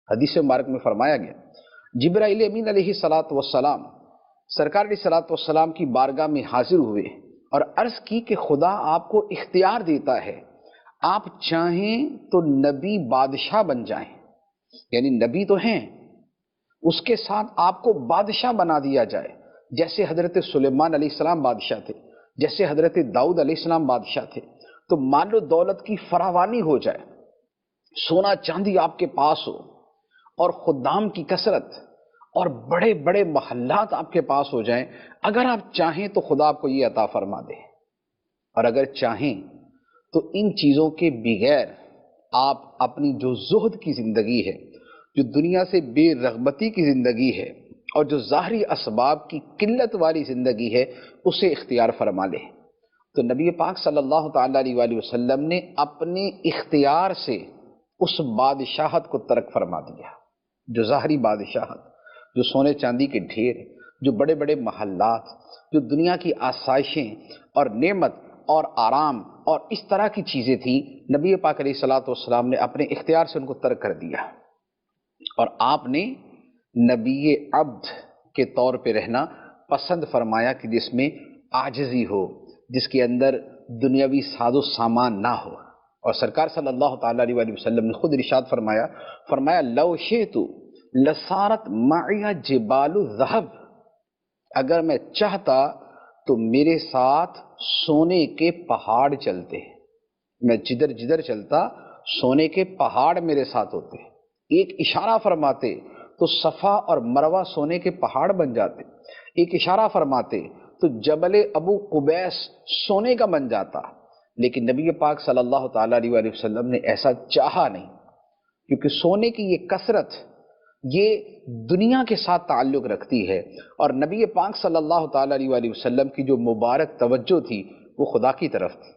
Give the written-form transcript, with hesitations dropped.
حدیث مبارک میں فرمایا گیا جبرائیل امین علیہ الصلاۃ والسلام سرکار علیہ الصلاۃ والسلام کی بارگاہ میں حاضر ہوئے اور عرض کی کہ خدا آپ کو اختیار دیتا ہے، آپ چاہیں تو نبی بادشاہ بن جائیں، یعنی نبی تو ہیں، اس کے ساتھ آپ کو بادشاہ بنا دیا جائے، جیسے حضرت سلیمان علیہ السلام بادشاہ تھے، جیسے حضرت داؤد علیہ السلام بادشاہ تھے، تو مال و دولت کی فراوانی ہو جائے، سونا چاندی آپ کے پاس ہو، اور خدام کی کثرت اور بڑے بڑے محلات آپ کے پاس ہو جائیں، اگر آپ چاہیں تو خدا آپ کو یہ عطا فرما دے، اور اگر چاہیں تو ان چیزوں کے بغیر آپ اپنی جو زہد کی زندگی ہے، جو دنیا سے بے رغبتی کی زندگی ہے، اور جو ظاہری اسباب کی قلت والی زندگی ہے، اسے اختیار فرما لیں۔ تو نبی پاک صلی اللہ تعالیٰ علیہ وآلہ وسلم نے اپنے اختیار سے اس بادشاہت کو ترک فرما دیا، جو ظاہری بادشاہت، جو سونے چاندی کے ڈھیر، جو بڑے بڑے محلات، جو دنیا کی آسائشیں اور نعمت اور آرام اور اس طرح کی چیزیں تھیں، نبی پاک علیہ الصلوۃ والسلام نے اپنے اختیار سے ان کو ترک کر دیا، اور آپ نے نبی عبد کے طور پہ رہنا پسند فرمایا کہ جس میں عاجزی ہو، جس کے اندر دنیاوی ساز و سامان نہ ہو۔ اور سرکار صلی اللہ تعالیٰ علیہ وآلہ وسلم نے خود ارشاد فرمایا لو شئت لصارت معی جبال الذہب، اگر میں چاہتا تو میرے ساتھ سونے کے پہاڑ چلتے، میں جدھر جدھر چلتا سونے کے پہاڑ میرے ساتھ ہوتے، ایک اشارہ فرماتے تو صفا اور مروہ سونے کے پہاڑ بن جاتے، ایک اشارہ فرماتے تو جبل ابو قبیس سونے کا بن جاتا، لیکن نبی پاک صلی اللہ تعالیٰ علیہ وآلہ وسلم نے ایسا چاہا نہیں، کیونکہ سونے کی یہ کثرت یہ دنیا کے ساتھ تعلق رکھتی ہے، اور نبی پاک صلی اللہ تعالیٰ علیہ وآلہ وسلم کی جو مبارک توجہ تھی وہ خدا کی طرف تھی۔